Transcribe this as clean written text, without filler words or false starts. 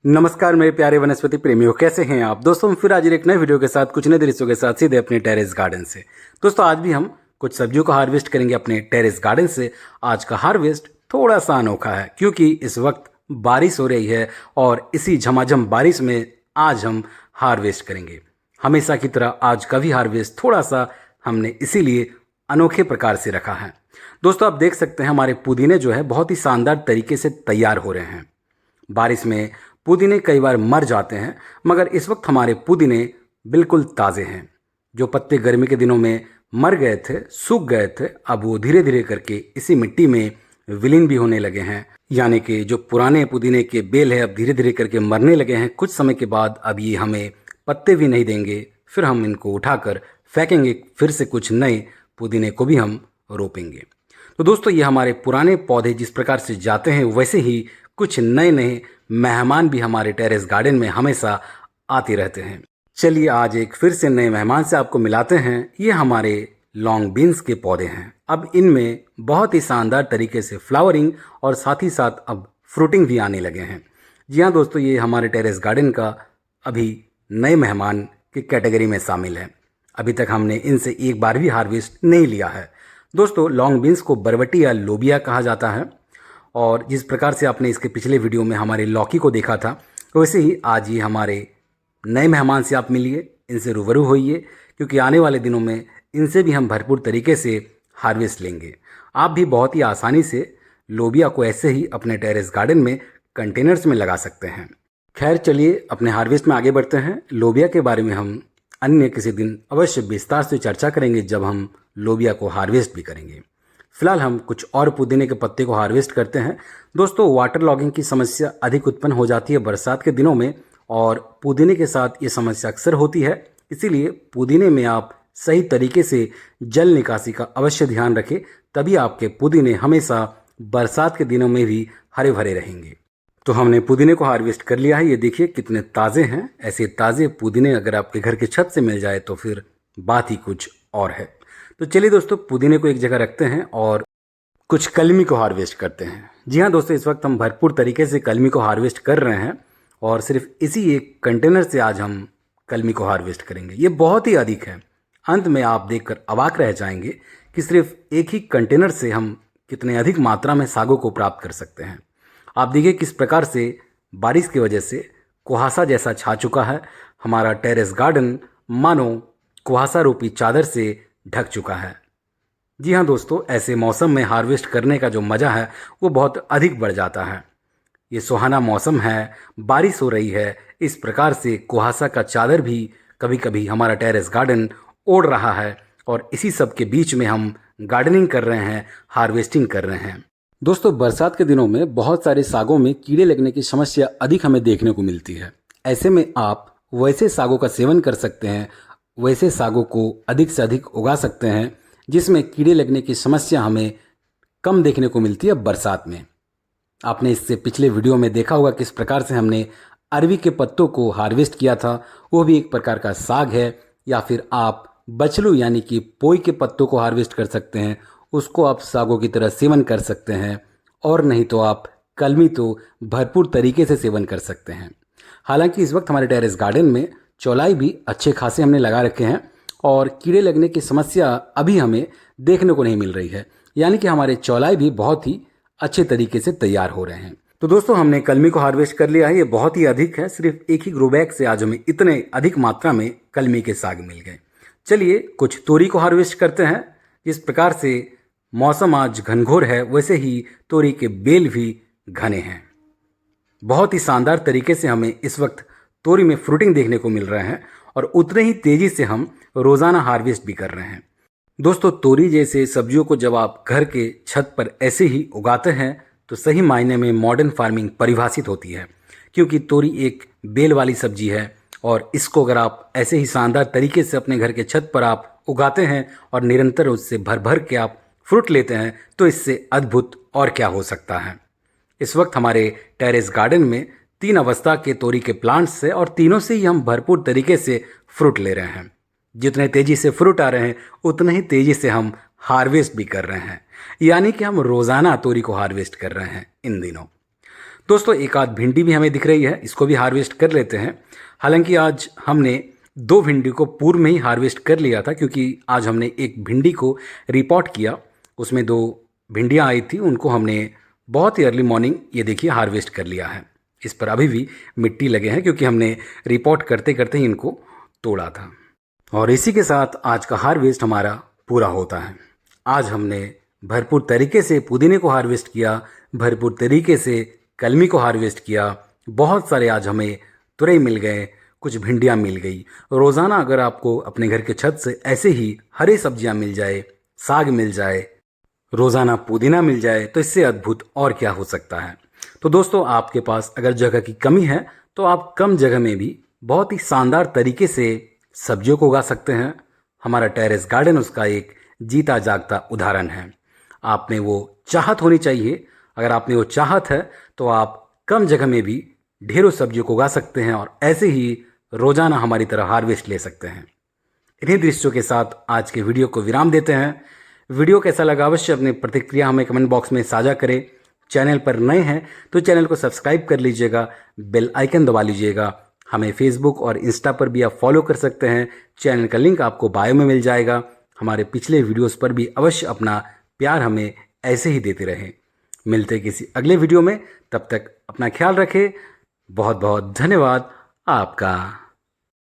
नमस्कार मेरे प्यारे वनस्पति प्रेमियों, कैसे हैं आप दोस्तों। फिर आज एक नए वीडियो के साथ कुछ नए दृश्यों के साथ सीधे अपने टेरेस गार्डन से। दोस्तों आज भी हम कुछ सब्जियों का हार्वेस्ट करेंगे अपने टेरेस गार्डन से। आज का हार्वेस्ट थोड़ा सा अनोखा है क्योंकि इस वक्त बारिश हो रही है और इसी झमाझम बारिश में आज हम हार्वेस्ट करेंगे। हमेशा की तरह आज का भी हार्वेस्ट थोड़ा सा हमने इसीलिए अनोखे प्रकार से रखा है। दोस्तों आप देख सकते हैं हमारे पुदीने जो है बहुत ही शानदार तरीके से तैयार हो रहे हैं। बारिश में पुदीने कई बार मर जाते हैं मगर इस वक्त हमारे पुदीने बिल्कुल ताज़े हैं। जो पत्ते गर्मी के दिनों में मर गए थे, सूख गए थे, अब वो धीरे धीरे करके इसी मिट्टी में विलीन भी होने लगे हैं। यानी कि जो पुराने पुदीने के बेल है अब धीरे धीरे करके मरने लगे हैं। कुछ समय के बाद अब ये हमें पत्ते भी नहीं देंगे, फिर हम इनको उठाकर फेंकेंगे, फिर से कुछ नए पुदीने को भी हम रोपेंगे। तो दोस्तों ये हमारे पुराने पौधे जिस प्रकार से जाते हैं वैसे ही कुछ नए नए मेहमान भी हमारे टेरेस गार्डन में हमेशा आते रहते हैं। चलिए आज एक फिर से नए मेहमान से आपको मिलाते हैं। ये हमारे लॉन्ग बीन्स के पौधे हैं। अब इनमें बहुत ही शानदार तरीके से फ्लावरिंग और साथ ही साथ अब फ्रूटिंग भी आने लगे हैं। जी हाँ दोस्तों, ये हमारे टेरेस गार्डन का अभी नए मेहमान की कैटेगरी में शामिल है। अभी तक हमने इनसे एक बार भी हार्वेस्ट नहीं लिया है। दोस्तों लॉन्ग बीन्स को बरबटी या लोबिया कहा जाता है और जिस प्रकार से आपने इसके पिछले वीडियो में हमारे लौकी को देखा था वैसे ही आज ये हमारे नए मेहमान से आप मिलिए, इनसे रूबरू होइए क्योंकि आने वाले दिनों में इनसे भी हम भरपूर तरीके से हार्वेस्ट लेंगे। आप भी बहुत ही आसानी से लोबिया को ऐसे ही अपने टेरेस गार्डन में कंटेनर्स में लगा सकते हैं। खैर चलिए अपने हार्वेस्ट में आगे बढ़ते हैं। लोबिया के बारे में हम अन्य किसी दिन अवश्य विस्तार से चर्चा करेंगे जब हम लोबिया को हार्वेस्ट भी करेंगे। फिलहाल हम कुछ और पुदीने के पत्ते को हार्वेस्ट करते हैं। दोस्तों वाटर लॉगिंग की समस्या अधिक उत्पन्न हो जाती है बरसात के दिनों में और पुदीने के साथ ये समस्या अक्सर होती है। इसीलिए पुदीने में आप सही तरीके से जल निकासी का अवश्य ध्यान रखें, तभी आपके पुदीने हमेशा बरसात के दिनों में भी हरे भरे रहेंगे। तो हमने पुदीने को हार्वेस्ट कर लिया है। ये देखिए कितने ताज़े हैं। ऐसे ताज़े पुदीने अगर आपके घर के छत से मिल जाए तो फिर बात ही कुछ और है। तो चलिए दोस्तों पुदीने को एक जगह रखते हैं और कुछ कलमी को हार्वेस्ट करते हैं। जी हाँ दोस्तों, इस वक्त हम भरपूर तरीके से कलमी को हार्वेस्ट कर रहे हैं और सिर्फ इसी एक कंटेनर से आज हम कलमी को हार्वेस्ट करेंगे। ये बहुत ही अधिक है। अंत में आप देखकर अवाक रह जाएंगे कि सिर्फ एक ही कंटेनर से हम कितने अधिक मात्रा में सागों को प्राप्त कर सकते हैं। आप देखिए किस प्रकार से बारिश की वजह से कुहासा जैसा छा चुका है। हमारा टेरेस गार्डन मानो कुहासा रूपी चादर से ढक चुका है। जी हाँ दोस्तों, ऐसे मौसम में हार्वेस्ट करने का जो मज़ा है वो बहुत अधिक बढ़ जाता है। ये सुहाना मौसम है, बारिश हो रही है, इस प्रकार से कुहासा का चादर भी कभी कभी हमारा टेरेस गार्डन ओढ़ रहा है और इसी सब के बीच में हम गार्डनिंग कर रहे हैं, हार्वेस्टिंग कर रहे हैं। दोस्तों बरसात के दिनों में बहुत सारे सागों में कीड़े लगने की समस्या अधिक हमें देखने को मिलती है। ऐसे में आप वैसे सागों का सेवन कर सकते हैं, वैसे सागों को अधिक से अधिक उगा सकते हैं जिसमें कीड़े लगने की समस्या हमें कम देखने को मिलती है बरसात में। आपने इससे पिछले वीडियो में देखा होगा किस प्रकार से हमने अरवी के पत्तों को हार्वेस्ट किया था। वो भी एक प्रकार का साग है। या फिर आप बचलू यानी कि पोई के पत्तों को हार्वेस्ट कर सकते हैं, उसको आप सागों की तरह सेवन कर सकते हैं। और नहीं तो आप कलमी तो भरपूर तरीके से सेवन कर सकते हैं। हालांकि इस वक्त हमारे टेरेस गार्डन में चौलाई भी अच्छे खासे हमने लगा रखे हैं और कीड़े लगने की समस्या अभी हमें देखने को नहीं मिल रही है। यानी कि हमारे चौलाई भी बहुत ही अच्छे तरीके से तैयार हो रहे हैं। तो दोस्तों हमने कलमी को हार्वेस्ट कर लिया है। ये बहुत ही अधिक है। सिर्फ एक ही ग्रो बैग से आज हमें इतने अधिक मात्रा में कलमी के साग मिल गए। चलिए कुछ तोरी को हार्वेस्ट करते हैं। जिस प्रकार से मौसम आज घनघोर है वैसे ही तोरी के बेल भी घने हैं। बहुत ही शानदार तरीके से हमें इस वक्त तोरी में फ्रूटिंग देखने को मिल रहे हैं और उतने ही तेजी से हम रोज़ाना हार्वेस्ट भी कर रहे हैं। दोस्तों तोरी जैसे सब्जियों को जब आप घर के छत पर ऐसे ही उगाते हैं तो सही मायने में मॉडर्न फार्मिंग परिभाषित होती है, क्योंकि तोरी एक बेल वाली सब्जी है और इसको अगर आप ऐसे ही शानदार तरीके से अपने घर के छत पर आप उगाते हैं और निरंतर उससे भर भर के आप फ्रूट लेते हैं तो इससे अद्भुत और क्या हो सकता है। इस वक्त हमारे टेरेस गार्डन में 3 अवस्था के तोरी के प्लांट्स है और तीनों से ही हम भरपूर तरीके से फ्रूट ले रहे हैं। जितने तेज़ी से फ्रूट आ रहे हैं उतने ही तेज़ी से हम हार्वेस्ट भी कर रहे हैं। यानी कि हम रोज़ाना तोरी को हार्वेस्ट कर रहे हैं इन दिनों। दोस्तों एक आध भिंडी भी हमें दिख रही है, इसको भी हार्वेस्ट कर लेते हैं। हालांकि आज हमने 2 भिंडी को पूर्व में ही हार्वेस्ट कर लिया था, क्योंकि आज हमने एक भिंडी को रिपोर्ट किया, उसमें 2 भिंडियाँ आई थी, उनको हमने बहुत ही अर्ली मॉर्निंग ये देखिए हार्वेस्ट कर लिया है। इस पर अभी भी मिट्टी लगे हैं क्योंकि हमने रिपोर्ट करते करते ही इनको तोड़ा था। और इसी के साथ आज का हार्वेस्ट हमारा पूरा होता है। आज हमने भरपूर तरीके से पुदीने को हार्वेस्ट किया, भरपूर तरीके से कलमी को हार्वेस्ट किया, बहुत सारे आज हमें तुरई मिल गए, कुछ भिंडियाँ मिल गई। रोज़ाना अगर आपको अपने घर के छत से ऐसे ही हरी सब्जियाँ मिल जाए, साग मिल जाए, रोज़ाना पुदीना मिल जाए, तो इससे अद्भुत और क्या हो सकता है। तो दोस्तों आपके पास अगर जगह की कमी है तो आप कम जगह में भी बहुत ही शानदार तरीके से सब्जियों को उगा सकते हैं। हमारा टेरेस गार्डन उसका एक जीता जागता उदाहरण है। आप में वो चाहत होनी चाहिए। अगर आप में वो चाहत है तो आप कम जगह में भी ढेरों सब्जियों को उगा सकते हैं और ऐसे ही रोज़ाना हमारी तरह हार्वेस्ट ले सकते हैं। इन्हीं दृश्यों के साथ आज के वीडियो को विराम देते हैं। वीडियो कैसा लगा अवश्य अपनी प्रतिक्रिया हमें कमेंट बॉक्स में साझा करें। चैनल पर नए हैं तो चैनल को सब्सक्राइब कर लीजिएगा, बेल आइकन दबा लीजिएगा। हमें फेसबुक और इंस्टा पर भी आप फॉलो कर सकते हैं। चैनल का लिंक आपको बायो में मिल जाएगा। हमारे पिछले वीडियोस पर भी अवश्य अपना प्यार हमें ऐसे ही देते रहें। मिलते किसी अगले वीडियो में, तब तक अपना ख्याल रखें। बहुत बहुत धन्यवाद आपका।